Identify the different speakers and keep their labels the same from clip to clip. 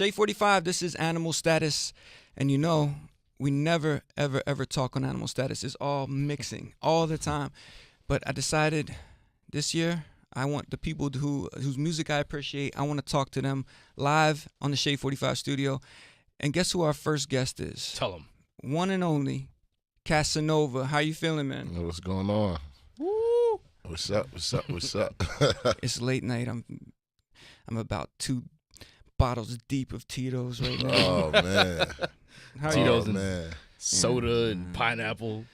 Speaker 1: Shade 45, this is Animal Status. And you know, we never, ever, ever talk on Animal Status. It's all mixing all the time. But I decided this year, I want the people whose music I appreciate, I want to talk to them live on the Shade 45 studio. And guess who our first guest is?
Speaker 2: Tell them.
Speaker 1: One and only, Casanova. How you feeling, man?
Speaker 3: What's going on?
Speaker 1: Woo!
Speaker 3: What's up?
Speaker 1: It's late night. I'm about 2 bottles deep of Tito's right now.
Speaker 3: Oh, man.
Speaker 1: How
Speaker 2: Tito's
Speaker 1: you?
Speaker 2: and soda and pineapple.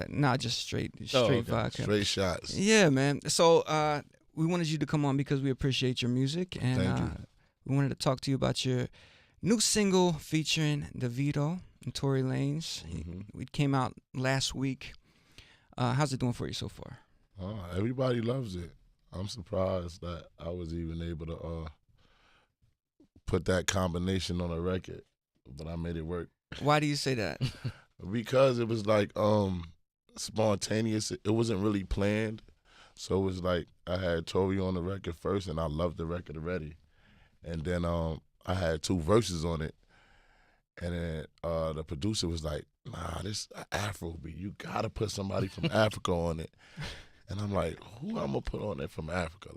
Speaker 1: Nah, just straight
Speaker 2: okay.
Speaker 1: vodka.
Speaker 3: Straight shots.
Speaker 1: Yeah, man. So we wanted you to come on because we appreciate your music. And
Speaker 3: Thank you.
Speaker 1: we wanted to talk to you about your new single featuring DeVito and Tory Lanez.
Speaker 3: Mm-hmm.
Speaker 1: It came out last week. How's it doing for you so far?
Speaker 3: Everybody loves it. I'm surprised that I was even able to put that combination on a record, but I made it work.
Speaker 1: Why do you say that?
Speaker 3: Because it was like spontaneous. It wasn't really planned. So it was like I had Tory on the record first, and I loved the record already. And then I had 2 verses on it. And then the producer was like, nah, this Afro beat. You got to put somebody from Africa on it. And I'm like, who I'm going to put on it from Africa?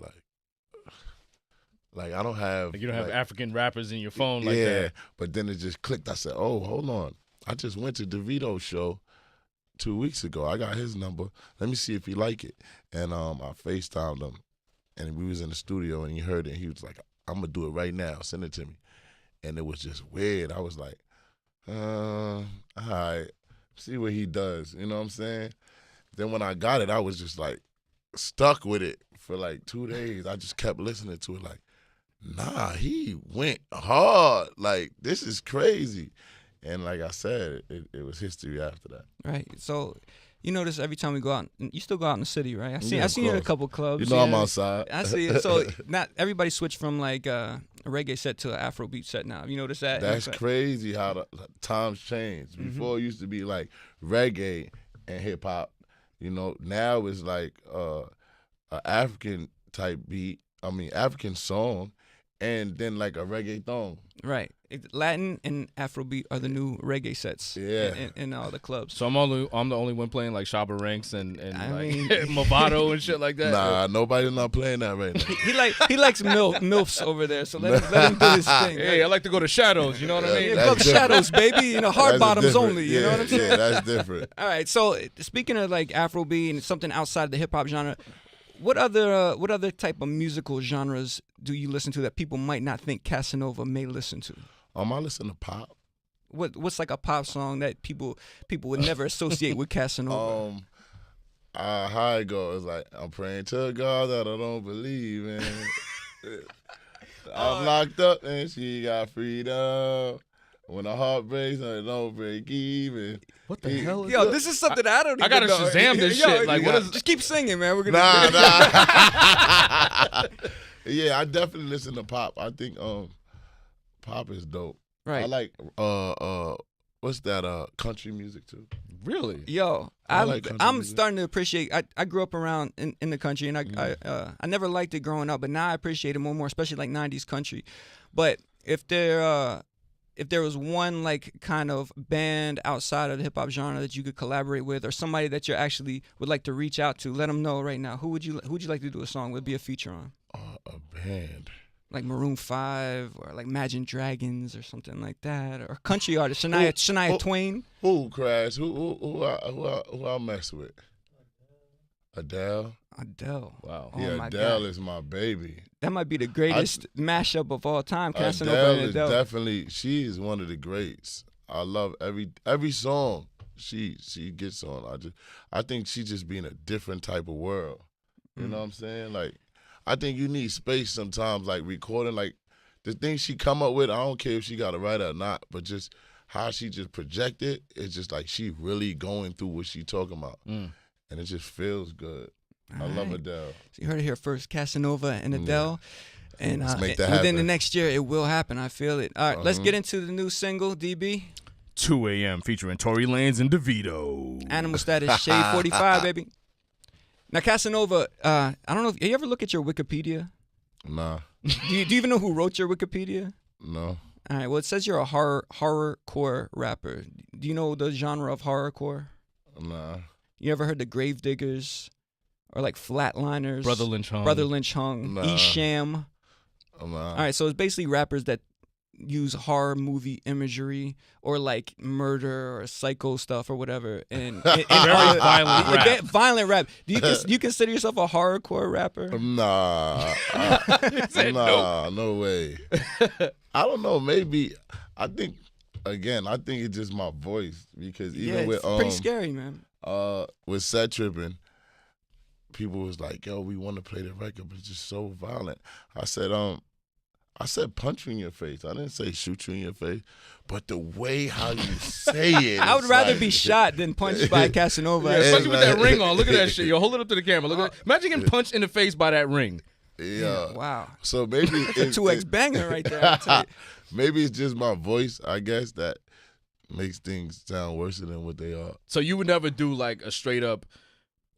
Speaker 3: Like I don't have.
Speaker 2: You don't have African rappers in your phone like that.
Speaker 3: Yeah, but then it just clicked. I said, oh, hold on. I just went to DeVito's show 2 weeks ago. I got his number. Let me see if he like it. And I FaceTimed him, and we was in the studio, and he heard it. And he was like, I'm going to do it right now. Send it to me. And it was just weird. I was like, all right, see what he does. You know what I'm saying? Then when I got it, I was just like stuck with it for like 2 days. I just kept listening to it like, nah, he went hard. Like, this is crazy. And like I said, it was history after that.
Speaker 1: Right. So you notice every time we go out, you still go out in the city, right? I
Speaker 3: Yeah,
Speaker 1: seen you at a couple clubs.
Speaker 3: You know I'm outside.
Speaker 1: I see it. So not everybody switched from like a reggae set to an Afrobeat set now. You notice that?
Speaker 3: That's crazy how the times changed. Before it used to be like reggae and hip hop. You know, now it's like an African type beat. I mean, African song, and then like a reggaeton.
Speaker 1: Right. Latin and Afrobeat are the new reggae sets.
Speaker 3: Yeah.
Speaker 1: In all the clubs.
Speaker 2: So I'm the only one playing like Shabba Ranks and
Speaker 1: I
Speaker 2: like
Speaker 1: mean-
Speaker 2: Movado and shit like that.
Speaker 3: Nah, nobody's not playing that right now.
Speaker 1: he likes MILFs over there, so let him do his thing.
Speaker 2: Hey, I like to go to Shadows. You know what I mean?
Speaker 1: Yeah,
Speaker 3: That's
Speaker 1: fuck
Speaker 3: different.
Speaker 1: Shadows, baby. You know, hard
Speaker 3: That's
Speaker 1: bottoms
Speaker 3: different.
Speaker 1: only. You know what I'm saying?
Speaker 3: Yeah, that's different.
Speaker 1: All right. So speaking of like Afrobeat and something outside the hip hop genre, what other type of musical genres do you listen to that people might not think Casanova may listen to?
Speaker 3: I listen to pop.
Speaker 1: What's like a pop song that people would never associate with Casanova?
Speaker 3: How it goes, like, I'm praying to God that I don't believe in. I'm locked up and she got freedom. When a heart breaks, I don't break even.
Speaker 2: What the hell is
Speaker 1: Yo,
Speaker 2: that?
Speaker 1: this is something I don't even
Speaker 2: I gotta
Speaker 1: know.
Speaker 2: Shazam this shit. Like, what is?
Speaker 1: Just keep singing, man. We're gonna.
Speaker 3: Nah. Yeah, I definitely listen to pop. I think pop is dope.
Speaker 1: Right.
Speaker 3: I like what's that country music too.
Speaker 2: Really?
Speaker 1: Yo,
Speaker 3: I like country
Speaker 1: I'm
Speaker 3: music.
Speaker 1: starting to appreciate. I grew up around in the country, and I never liked it growing up, but now I appreciate it more and more, especially like '90s country. But if there was one like kind of band outside of the hip hop genre that you could collaborate with, or somebody that you actually would like to reach out to, let them know right now. Who would you like to do a song with, be a feature on?
Speaker 3: A band.
Speaker 1: Like Maroon 5 or like Imagine Dragons or something like that, or country artist Shania Twain.
Speaker 3: Who Crash? Who I mess with? Adele.
Speaker 2: Wow.
Speaker 1: Oh
Speaker 3: Yeah,
Speaker 1: my
Speaker 3: Adele
Speaker 1: God.
Speaker 3: is my baby.
Speaker 1: That might be the greatest mashup of all time. Casanova and
Speaker 3: Adele is
Speaker 1: Adele.
Speaker 3: definitely, she is one of the greats. I love every song she gets on. I think she just be in a different type of world. You know what I'm saying? Like, I think you need space sometimes, like recording, like the things she come up with. I don't care if she got it right or not, but just how she just project it, it's just like she really going through what she talking about, and it just feels good. I love Adele.
Speaker 1: So you heard it here first, Casanova and Adele. And
Speaker 3: Let's make that
Speaker 1: within the
Speaker 3: happen.
Speaker 1: next year, it will happen. I feel it. All right, let's get into the new single, DB.
Speaker 2: 2 a.m. featuring Tory Lanez and DeVito.
Speaker 1: Animal Status, Shade 45, baby. Now, Casanova, I don't know if you ever look at your Wikipedia.
Speaker 3: Nah,
Speaker 1: Do you even know who wrote your Wikipedia?
Speaker 3: no.
Speaker 1: All right. Well, it says you're a horrorcore rapper. Do you know the genre of horrorcore?
Speaker 3: Nah.
Speaker 1: You ever heard the Gravediggers or like Flatliners?
Speaker 2: Brother Lynch Hung.
Speaker 1: Brother Lynch Hung.
Speaker 3: Nah.
Speaker 1: Esham.
Speaker 3: Nah.
Speaker 1: All right. So it's basically rappers that use horror movie imagery or like murder or psycho stuff or whatever. And
Speaker 2: Very violent rap.
Speaker 1: Violent rap. Do you consider yourself a horrorcore rapper?
Speaker 3: Nah. No way. I don't know. Maybe. I think it's just my voice because even
Speaker 1: it's
Speaker 3: with
Speaker 1: pretty scary, man.
Speaker 3: with Set Tripping, people was like, "Yo, we want to play the record, but it's just so violent." I said punch you in your face. I didn't say shoot you in your face. But the way how you say it,
Speaker 1: I would rather
Speaker 3: like,
Speaker 1: be shot than punched by a Casanova.
Speaker 2: Yeah, especially with that ring on. Look at that shit. Yo, hold it up to the camera. Look at that. Imagine getting punched in the face by that ring.
Speaker 3: Yeah.
Speaker 1: Wow.
Speaker 3: So maybe
Speaker 1: That's a 2X banger right there. I'll tell you.
Speaker 3: Maybe it's just my voice, I guess, that makes things sound worse than what they are.
Speaker 2: So you would never do like a straight up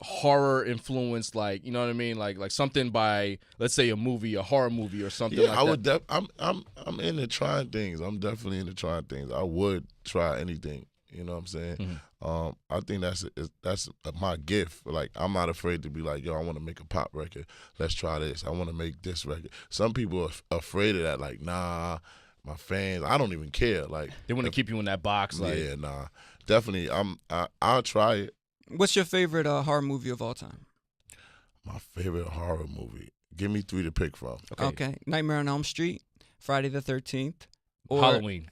Speaker 2: horror influence, like, you know what I mean, like something by, let's say, a horror movie or something.
Speaker 3: Yeah,
Speaker 2: like
Speaker 3: I
Speaker 2: that.
Speaker 3: would. I'm into trying things. I'm definitely into trying things. I would try anything. You know what I'm saying?
Speaker 2: Mm-hmm.
Speaker 3: I think that's my gift. Like, I'm not afraid to be like, yo, I want to make a pop record. Let's try this. I want to make this record. Some people are afraid of that. Like, nah, my fans. I don't even care. Like,
Speaker 2: They want to keep you in that box. Like,
Speaker 3: yeah, nah. Definitely. I'll try it.
Speaker 1: What's your favorite horror movie of all time?
Speaker 3: My favorite horror movie. Give me 3 to pick from.
Speaker 1: Okay. Nightmare on Elm Street, Friday the 13th, or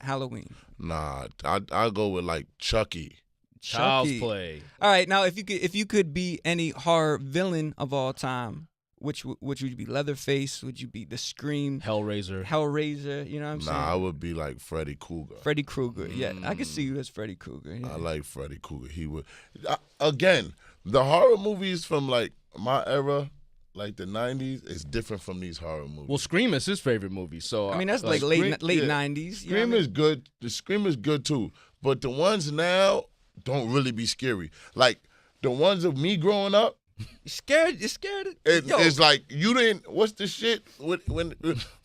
Speaker 2: Halloween.
Speaker 3: Nah, I'll go with like Chucky.
Speaker 2: Child's
Speaker 1: Chucky.
Speaker 2: Play.
Speaker 1: All right, now if you could be any horror villain of all time, which would you be? Leatherface? Would you be the Scream?
Speaker 2: Hellraiser.
Speaker 1: You know what I'm
Speaker 3: Nah,
Speaker 1: saying?
Speaker 3: I would be like Freddy Krueger.
Speaker 1: Freddy Krueger. Yeah, I can see you as Freddy Krueger. Yeah.
Speaker 3: I like Freddy Krueger. He would. Again, the horror movies from like my era, like the 90s, is different from these horror movies.
Speaker 2: Well, Scream is his favorite movie. So
Speaker 1: I mean, that's like
Speaker 3: Scream-
Speaker 1: late
Speaker 3: yeah.
Speaker 1: 90s.
Speaker 3: Scream is good. The Scream is good too. But the ones now don't really be scary. Like the ones of me growing up.
Speaker 1: You're scared.
Speaker 3: It's like you didn't. What's the shit when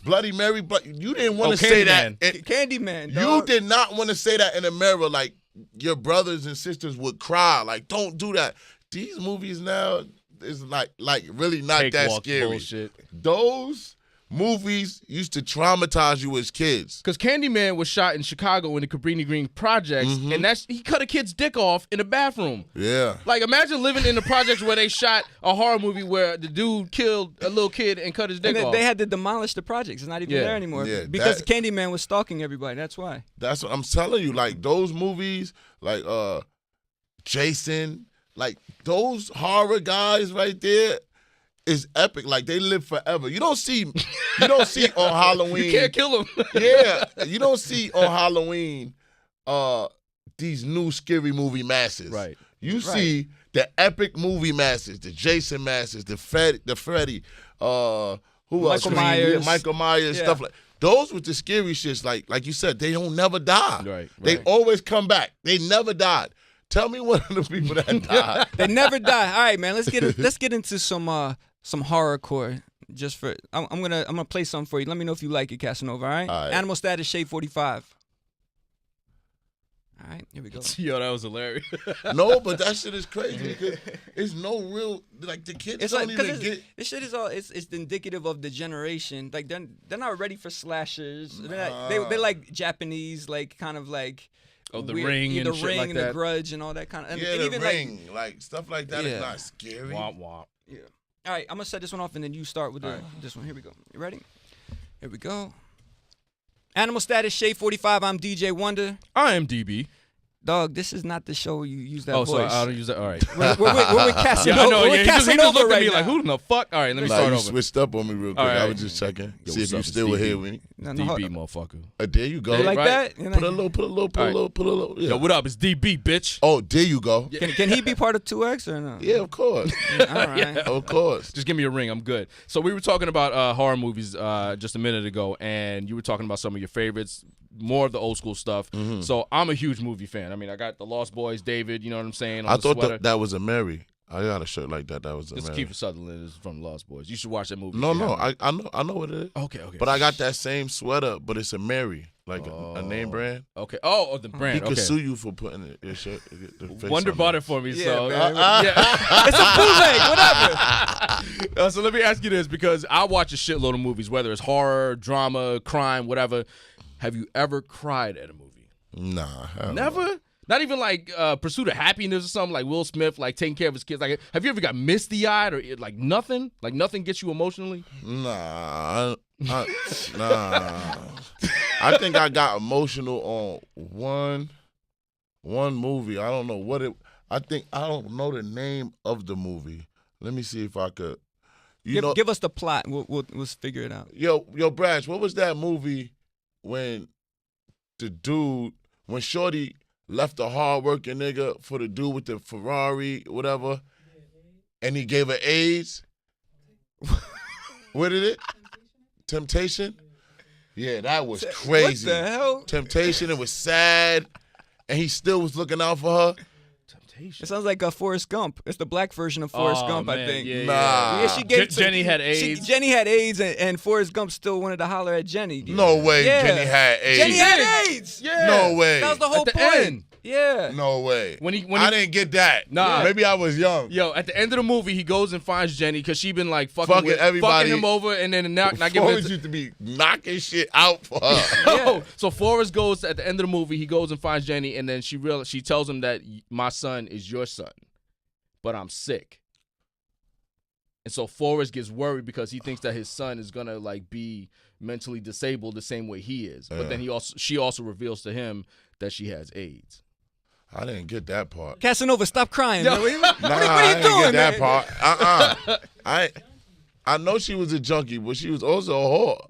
Speaker 3: Bloody Mary? You didn't want to say that.
Speaker 1: Candyman.
Speaker 3: You
Speaker 1: Dog.
Speaker 3: did not want to say that in a mirror. Like your brothers and sisters would cry. Like, don't do that. These movies now is like really not that
Speaker 2: Cakewalk
Speaker 3: scary.
Speaker 2: bullshit.
Speaker 3: Those movies used to traumatize you as kids.
Speaker 2: Because Candyman was shot in Chicago in the Cabrini Green projects, and he cut a kid's dick off in the bathroom.
Speaker 3: Yeah.
Speaker 2: Like, imagine living in the projects where they shot a horror movie where the dude killed a little kid and cut his dick
Speaker 1: And
Speaker 2: off.
Speaker 1: they had to demolish the projects. It's not even there anymore.
Speaker 3: Yeah,
Speaker 1: Because Candyman was stalking everybody. That's why.
Speaker 3: That's what I'm telling you. Like those movies, like Jason, like those horror guys right there is epic. Like they live forever. You don't see on Halloween.
Speaker 2: You can't kill him.
Speaker 3: Yeah, you don't see on Halloween these new scary movie masses.
Speaker 2: Right.
Speaker 3: You see the epic movie masses, the Jason masses, the Freddy, who else? Michael Myers, stuff like. Those with the scary shits, like you said, they don't never die.
Speaker 2: Right.
Speaker 3: They always come back. They never died. Tell me one of the people that died.
Speaker 1: They never die. All right, man. Let's get into some horrorcore. Just for I'm gonna play something for you. Let me know if you like it, Casanova. All right.
Speaker 3: All right.
Speaker 1: AnimalStatus Shade 45. All right, here we go.
Speaker 2: Yo, that was hilarious.
Speaker 3: No, but that shit is crazy because it's no real, like the kids
Speaker 1: It's
Speaker 3: don't
Speaker 1: like
Speaker 3: even
Speaker 1: because
Speaker 3: get.
Speaker 1: this shit is all it's indicative of the generation. Like they're not ready for slashers. They like Japanese, like kind of like.
Speaker 2: Oh, the
Speaker 1: weird,
Speaker 2: Ring and
Speaker 1: the
Speaker 2: shit
Speaker 1: Ring
Speaker 2: like
Speaker 1: and
Speaker 2: that.
Speaker 1: the Grudge and all that kind of. And,
Speaker 3: Yeah,
Speaker 1: and
Speaker 3: the
Speaker 1: even
Speaker 3: Ring, like stuff like that is
Speaker 1: Yeah.
Speaker 3: not scary.
Speaker 2: Womp womp.
Speaker 1: Yeah. All right, I'm gonna set this one off and then you start with this one. Here we go. You ready? Here we go. AnimalStatus Shade 45. I'm DJ Wonder.
Speaker 2: I am DB.
Speaker 1: Dog, this is not the show where you use that
Speaker 2: Oh,
Speaker 1: voice.
Speaker 2: so I don't use that. All right.
Speaker 1: We're with Casanova.
Speaker 2: Yeah, I know.
Speaker 1: We're
Speaker 2: Yeah,
Speaker 1: with
Speaker 2: he just
Speaker 1: Casanova
Speaker 2: looked at
Speaker 1: right
Speaker 2: me
Speaker 1: now.
Speaker 2: like, who in the fuck? All right, let me
Speaker 3: Like
Speaker 2: start
Speaker 3: you
Speaker 2: over.
Speaker 3: switched up on me real quick.
Speaker 2: All right.
Speaker 3: I was just checking,
Speaker 2: Yo,
Speaker 3: see if
Speaker 2: what's
Speaker 3: you
Speaker 2: up?
Speaker 3: still
Speaker 2: It's
Speaker 3: were here
Speaker 2: DB.
Speaker 3: with me.
Speaker 1: No,
Speaker 2: DB, motherfucker.
Speaker 3: There you go.
Speaker 1: You like
Speaker 2: right.
Speaker 1: that? You know?
Speaker 3: Put a little. Yeah.
Speaker 2: Yo, what up? It's DB, bitch.
Speaker 3: Oh, there you go.
Speaker 1: Can he be part of 2X or no?
Speaker 3: Yeah, of course.
Speaker 1: All right.
Speaker 3: Of course.
Speaker 2: Just give me a ring. I'm good. So we were talking about horror movies just a minute ago, and you were talking about some of your favorites, more of the old school stuff. So I'm a huge movie fan. I mean, I got the Lost Boys, David, you know what I'm saying?
Speaker 3: I thought that was a Mary. I got a shirt like that. That was a
Speaker 2: It's
Speaker 3: Mary.
Speaker 2: Kiefer Sutherland is from Lost Boys. You should watch that movie.
Speaker 3: No,
Speaker 2: if you
Speaker 3: no.
Speaker 2: haven't.
Speaker 3: I know what it is.
Speaker 2: Okay.
Speaker 3: But I got that same sweater, but it's a Mary. like a name brand.
Speaker 2: Okay. Oh, the brand.
Speaker 3: He could
Speaker 2: okay.
Speaker 3: sue you for putting your shirt. The face
Speaker 2: Wonder
Speaker 3: on
Speaker 2: bought
Speaker 3: it.
Speaker 2: it for me,
Speaker 1: Yeah,
Speaker 2: so
Speaker 1: man.
Speaker 2: yeah.
Speaker 1: It's a bootleg, whatever.
Speaker 2: So let me ask you this, because I watch a shitload of movies, whether it's horror, drama, crime, whatever. Have you ever cried at a movie?
Speaker 3: Nah, hell
Speaker 2: Never?
Speaker 3: no.
Speaker 2: Not even like Pursuit of Happiness or something, like Will Smith, like taking care of his kids. Like, have you ever got misty-eyed or like nothing? Like nothing gets you emotionally?
Speaker 3: Nah, nah. I think I got emotional on one movie. I don't know what it. I don't know the name of the movie. Let me see if I could.
Speaker 1: Give us the plot. We'll figure it out.
Speaker 3: Yo, Brash, what was that movie when Shorty left a hard-working nigga for the dude with the Ferrari, whatever, and he gave her AIDS? What is it? Temptation? Yeah, that was crazy.
Speaker 1: What the hell?
Speaker 3: Temptation, it was sad, and he still was looking out for her.
Speaker 1: It sounds like a Forrest Gump. It's the black version of Forrest Gump,
Speaker 2: man,
Speaker 1: I think.
Speaker 2: yeah,
Speaker 3: Nah.
Speaker 1: Yeah, she gave
Speaker 2: Jenny had AIDS.
Speaker 1: Jenny had AIDS, and Forrest Gump still wanted to holler at Jenny.
Speaker 3: No way
Speaker 1: Yeah.
Speaker 3: Jenny had AIDS.
Speaker 1: Jenny had AIDS.
Speaker 2: Yeah.
Speaker 3: No way.
Speaker 1: That was the whole
Speaker 2: At the
Speaker 1: point.
Speaker 2: end.
Speaker 1: Yeah.
Speaker 3: No way.
Speaker 2: When he
Speaker 3: I didn't get that.
Speaker 2: Nah.
Speaker 3: Maybe I was young.
Speaker 2: Yo, at the end of the movie, he goes and finds Jenny because she been like fucking
Speaker 3: everybody.
Speaker 2: fucking him over, and then not giving
Speaker 3: Forrest
Speaker 2: it.
Speaker 3: used to be knocking shit out for her.
Speaker 2: No. So Forrest goes at the end of the movie. He goes and finds Jenny, and then she tells him that my son is your son, but I'm sick. And so Forrest gets worried because he thinks that his son is gonna like be mentally disabled the same way he is. But then she also reveals to him that she has AIDS.
Speaker 3: I didn't get that part.
Speaker 1: Casanova, stop crying. Man. What are you
Speaker 3: I didn't
Speaker 1: doing,
Speaker 3: get that
Speaker 1: man?
Speaker 3: part. I know she was a junkie, but she was also a whore.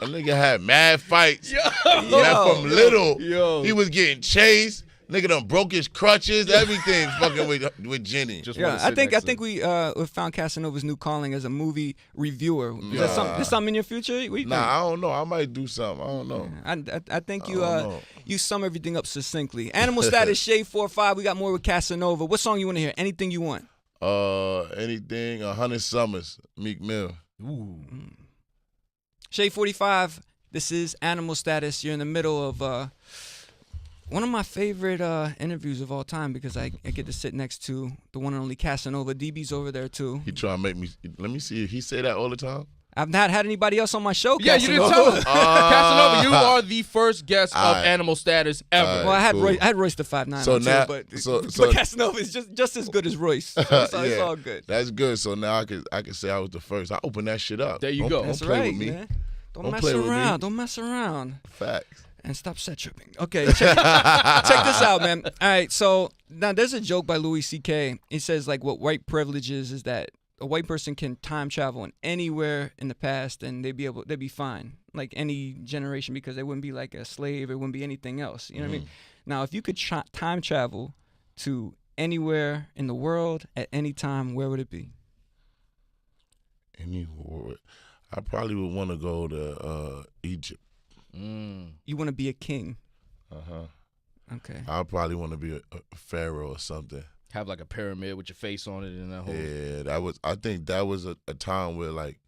Speaker 3: A nigga had mad fights. From little.
Speaker 2: Yo.
Speaker 3: He was getting chased. Nigga done broke his crutches, everything fucking with Jenny.
Speaker 1: I think we found Casanova's new calling as a movie reviewer. Is that something in your future? What do you think?
Speaker 3: I don't know. I might do something. I don't know.
Speaker 1: I think
Speaker 3: know.
Speaker 1: you sum everything up successfully. Animal Status, Shade 4-5. We got more with Casanova. What song you want to hear? Anything you want?
Speaker 3: Anything. 100 Summers, Meek Mill.
Speaker 2: Ooh.
Speaker 1: Shade 45. This is Animal Status. You're in the middle of one of my favorite interviews of all time because I get to sit next to the one and only Casanova. DB's over there too.
Speaker 3: He trying to make me. Let me see if he say that all the time.
Speaker 1: I've not had anybody else on my show.
Speaker 2: Yeah,
Speaker 1: Casanova.
Speaker 2: you didn't tell us. Casanova, you are the first guest of Animal Status ever.
Speaker 1: Well, I had
Speaker 3: cool.
Speaker 1: I had Royce the 5'9"
Speaker 3: So
Speaker 1: on
Speaker 3: now-
Speaker 1: too, but
Speaker 3: so-
Speaker 1: Casanova is just as good as Royce. So it's
Speaker 3: Yeah,
Speaker 1: all good.
Speaker 3: That's good. So now I can say I was the first. I opened that shit up.
Speaker 2: There you
Speaker 3: Don't-
Speaker 2: go.
Speaker 1: That's
Speaker 3: Don't play
Speaker 1: right,
Speaker 3: with me.
Speaker 1: man. Don't
Speaker 3: Don't
Speaker 1: mess
Speaker 3: play with me.
Speaker 1: around. Don't mess around.
Speaker 3: Facts.
Speaker 1: And stop set tripping. Okay, check this out, man. All right, so now there's a joke by Louis C.K. He says like what white privilege is that a white person can time travel in anywhere in the past and they'd be fine, like any generation, because they wouldn't be like a slave, it wouldn't be anything else. You know what I mean? Now, if you could time travel to anywhere in the world at any time, where would it be?
Speaker 3: Anywhere. I probably would want to go to Egypt.
Speaker 1: You want to be a king? Okay.
Speaker 3: I probably want to be a pharaoh or something.
Speaker 2: Have like a pyramid with your face on it and that whole.
Speaker 3: Yeah, I think that was a time where like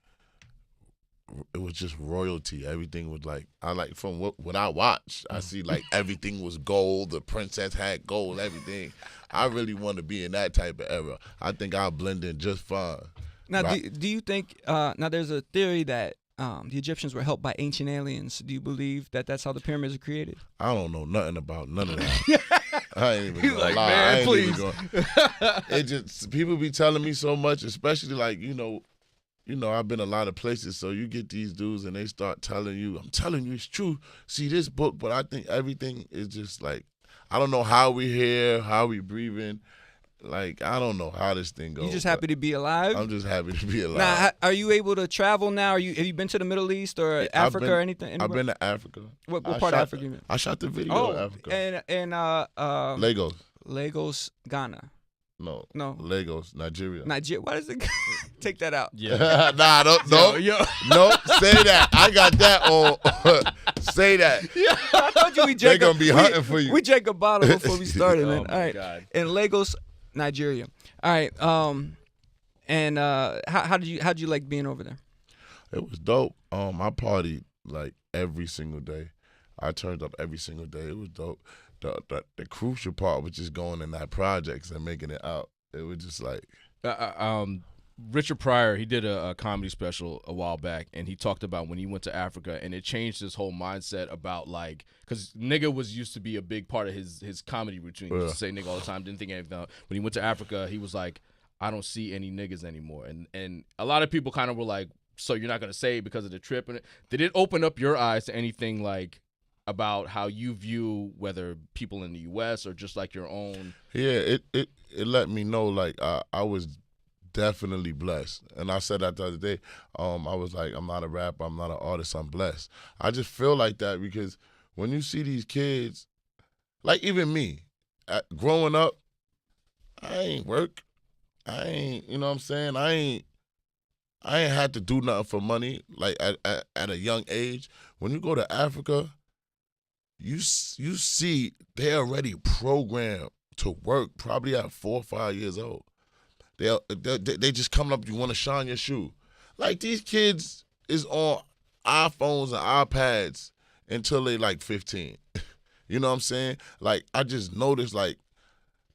Speaker 3: it was just royalty. Everything was like from what I watched, I see like everything was gold. The princess had gold, everything. I really want to be in that type of era. I think I'll blend in just fine.
Speaker 1: Now, do you think? Now, there's a theory that the Egyptians were helped by ancient aliens. Do you believe that that's how the pyramids are created?
Speaker 3: I don't know nothing about none of that. I ain't even gonna lie.
Speaker 2: Man,
Speaker 3: I ain't
Speaker 2: please.
Speaker 3: even gonna. It just people be telling me so much, especially like you know, I've been a lot of places, so you get these dudes and they start telling you, I'm telling you it's true. See this book, but I think everything is just like I don't know how we here, how we breathing. Like, I don't know how this thing goes.
Speaker 1: You just happy to be alive?
Speaker 3: I'm just happy to be alive.
Speaker 1: Now, are you able to travel now? Have you been to the Middle East or Africa or anything?
Speaker 3: I've been to Africa.
Speaker 1: What part of Africa you been?
Speaker 3: I shot the video of Africa.
Speaker 1: And
Speaker 3: Lagos.
Speaker 1: Lagos, Ghana.
Speaker 3: No.
Speaker 1: Lagos,
Speaker 3: Nigeria.
Speaker 1: Nigeria. Why does it take that out?
Speaker 2: Yeah.
Speaker 3: Nah, no, say that. I got that on. Say that.
Speaker 1: Yeah, I told you
Speaker 3: They're gonna be hunting for you.
Speaker 1: We drank a bottle before we started, man.
Speaker 2: Oh,
Speaker 1: All right.
Speaker 2: God.
Speaker 1: In Lagos, Nigeria. All right. How did you like being over there?
Speaker 3: It was dope. I partied like every single day. I turned up every single day. It was dope. The crucial part was just going in that projects and making it out. It was just like
Speaker 2: Richard Pryor, he did a comedy special a while back, and he talked about when he went to Africa, and it changed his whole mindset about, like, because nigga was used to be a big part of his comedy routine. He used to say nigga all the time, didn't think anything. When he went to Africa, he was like, I don't see any niggas anymore. And a lot of people kind of were like, so you're not going to say it because of the trip? And did it open up your eyes to anything, like, about how you view whether people in the U.S. or just like your own?
Speaker 3: Yeah, it let me know, like, I was definitely blessed. And I said that the other day. I was like, I'm not a rapper, I'm not an artist, I'm blessed. I just feel like that because when you see these kids, like even me, growing up, I ain't work. I ain't, you know what I'm saying? I ain't had to do nothing for money, like at a young age. When you go to Africa, you see they're already programmed to work probably at 4 or 5 years old. They just coming up, you want to shine your shoe. Like these kids is on iPhones and iPads until they like 15. You know what I'm saying? Like I just noticed like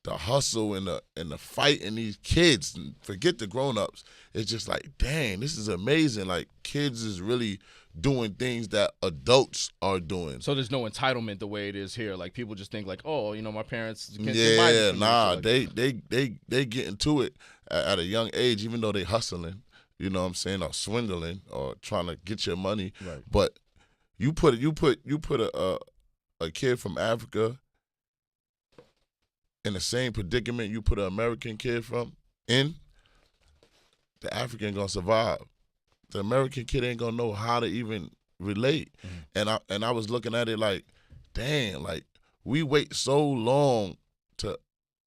Speaker 3: the hustle and the fight in these kids, and forget the grown-ups. It's just like, dang, this is amazing. Like kids is really doing things that adults are doing.
Speaker 2: So there's no entitlement the way it is here. Like people just think like, oh, you know, my parents can't
Speaker 3: yeah, nah, they get into it at a young age, even though they hustling, you know what I'm saying, or swindling or trying to get your money.
Speaker 2: Right.
Speaker 3: But you put a kid from Africa in the same predicament you put an American kid in, the African gonna survive. The American kid ain't gonna know how to even relate. Mm-hmm. And I was looking at it like, damn, like we wait so long to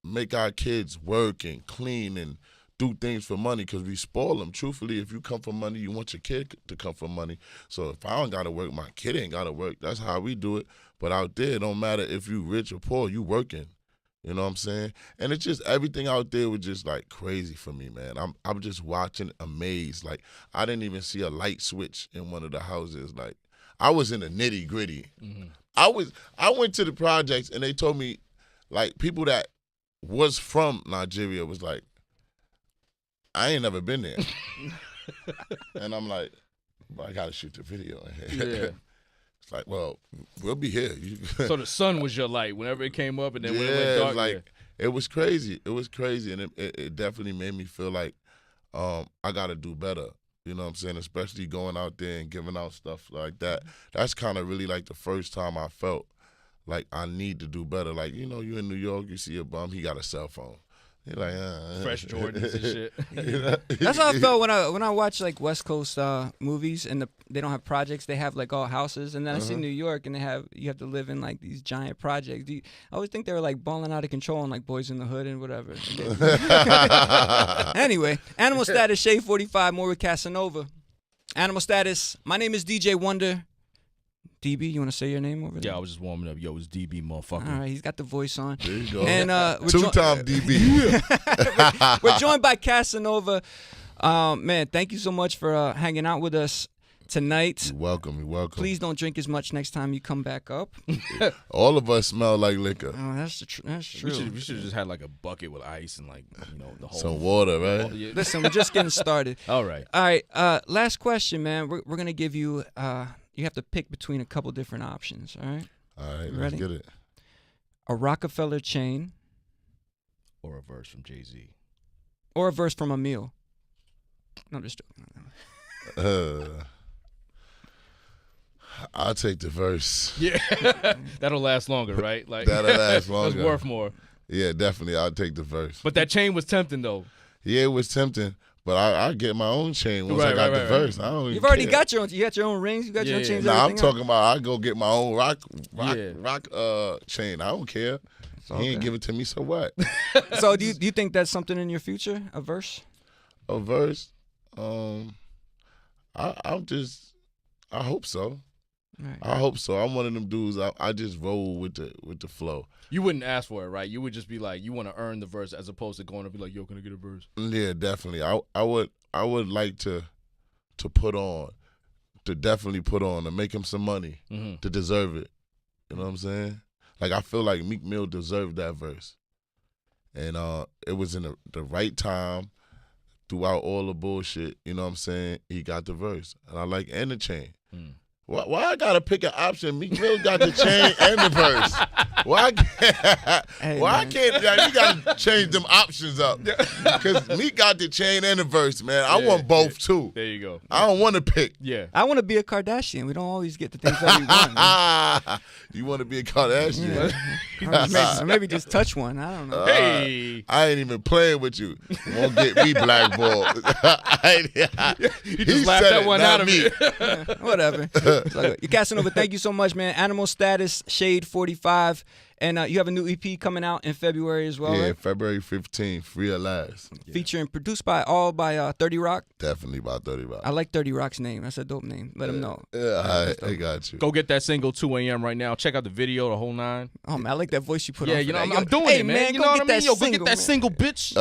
Speaker 3: make our kids work and clean and do things for money because we spoil them. Truthfully, if you come from money, you want your kid to come from money. So if I don't gotta work, my kid ain't gotta work. That's how we do it. But out there, it don't matter if you rich or poor, you working. You know what I'm saying? And it's just everything out there was just like crazy for me, man. I'm just watching, amazed. Like I didn't even see a light switch in one of the houses. Like I was in the nitty gritty. Mm-hmm. I went to the projects and they told me, like people that was from Nigeria was like, I ain't never been there. And I'm like, I gotta shoot the video in here. Yeah. It's like, well, we'll be here.
Speaker 2: So the sun was your light whenever it came up, and then when it went dark.
Speaker 3: Like it was crazy. It was crazy, and it definitely made me feel like I gotta do better. You know what I'm saying? Especially going out there and giving out stuff like that. That's kind of really like the first time I felt like I need to do better. Like, you know, you in New York, you see a bum, he got a cell phone. You're like,
Speaker 2: Fresh Jordans and shit.
Speaker 1: That's how I felt when I watch like West Coast movies and they don't have projects. They have like all houses, and then I see New York and you have to live in like these giant projects. I always think they were like balling out of control and like Boys in the Hood and whatever. Anyway, AnimalStatus, Shade 45, more with Casanova. AnimalStatus. My name is DJ Wonder. DB, you want to say your name over there?
Speaker 2: Yeah, I was just warming up. Yo, it's DB, motherfucker.
Speaker 1: All right, he's got the voice on.
Speaker 3: There you go.
Speaker 1: And
Speaker 3: two-time DB.
Speaker 1: We're joined by Casanova. Man, thank you so much for hanging out with us tonight.
Speaker 3: You're welcome. You're welcome.
Speaker 1: Please don't drink as much next time you come back up.
Speaker 3: All of us smell like liquor.
Speaker 1: Oh, that's true.
Speaker 2: We should have just had like a bucket with ice and like, you know, the whole
Speaker 3: some water, right?
Speaker 1: Listen, we're just getting started.
Speaker 2: All right.
Speaker 1: Last question, man. We're gonna give you. You have to pick between a couple different options. All right.
Speaker 3: All right.
Speaker 1: Ready?
Speaker 3: Let's get it.
Speaker 1: A Rockefeller chain,
Speaker 2: or a verse from Jay-Z,
Speaker 1: or a verse from Emil. No, I'm just joking.
Speaker 3: I'll take the verse.
Speaker 2: Yeah, that'll last longer, right? Like
Speaker 3: that'll last longer.
Speaker 2: That's worth more.
Speaker 3: Yeah, definitely. I'll take the verse.
Speaker 2: But that chain was tempting, though.
Speaker 3: Yeah, it was tempting. But I get my own chain once I got the verse. I don't even
Speaker 1: You've already
Speaker 3: care.
Speaker 1: got your own. You got your own rings. You got your own chains.
Speaker 3: Nah, I'm talking about I go get my own rock chain. I don't care. Okay. He ain't give it to me, so what?
Speaker 1: So do you think that's something in your future? A verse?
Speaker 3: A verse? I hope so. Right. I hope so. I'm one of them dudes. I just roll with the flow.
Speaker 2: You wouldn't ask for it, right? You would just be like, you want to earn the verse as opposed to going to be like, yo, can I get a verse?
Speaker 3: Yeah, definitely. I would like to put on to definitely put on to make him some money to deserve it. You know what I'm saying? Like, I feel like Meek Mill deserved that verse. And it was in the right time throughout all the bullshit. You know what I'm saying? He got the verse. And I like and the chain. Why I gotta pick an option? Meek Mill got the chain and the verse. Why can't you gotta change them options up? Because Meek got the chain and the verse, man. I want both too.
Speaker 2: There you go.
Speaker 3: I don't want to pick.
Speaker 2: Yeah.
Speaker 1: I want to be a Kardashian. We don't always get the things that we want.
Speaker 3: You want to be a Kardashian?
Speaker 1: Or maybe just touch one. I don't know.
Speaker 2: Hey.
Speaker 3: I ain't even playing with you. Won't get me blackballed.
Speaker 2: You just laughed that one out of me.
Speaker 1: Whatever. So, Casanova, thank you so much, man. AnimalStatus, Shade 45. And you have a new EP coming out in February as well,
Speaker 3: Yeah,
Speaker 1: right?
Speaker 3: February 15th, Free at Last.
Speaker 1: Featuring, produced by 30 Rock.
Speaker 3: Definitely by 30 Rock.
Speaker 1: I like 30 Rock's name. That's a dope name. Let him know.
Speaker 3: Yeah, I got you.
Speaker 2: Go get that single 2 a.m. right now. Check out the video, the whole 9.
Speaker 1: Oh, man, I like that voice you put on.
Speaker 2: Yeah,
Speaker 1: for
Speaker 2: you know,
Speaker 1: that.
Speaker 2: I'm doing
Speaker 1: hey,
Speaker 2: it, man. You know what I mean? Yo, go get that single, bitch.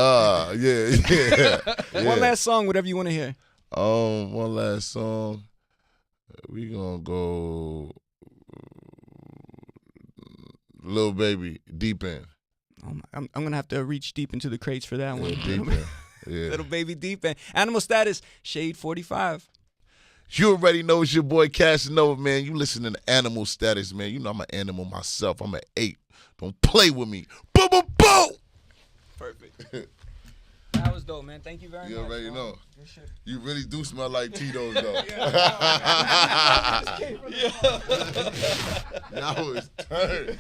Speaker 3: Yeah.
Speaker 1: One last song, whatever you want to hear.
Speaker 3: One last song. We gonna go Lil Baby, Deep End.
Speaker 1: I'm gonna have to reach deep into the crates for that one.
Speaker 3: Deep End. Yeah.
Speaker 1: Little Baby, Deep End. AnimalStatus, Shade 45.
Speaker 3: You already know it's your boy Casanova, man. You listening to AnimalStatus, man. You know I'm an animal myself. I'm an ape. Don't play with me. Boom, boom, boom.
Speaker 1: Perfect. That was dope, man. Thank you very much.
Speaker 3: You already know.
Speaker 1: Good shit.
Speaker 3: You really do smell like Tito's, though. That was turned.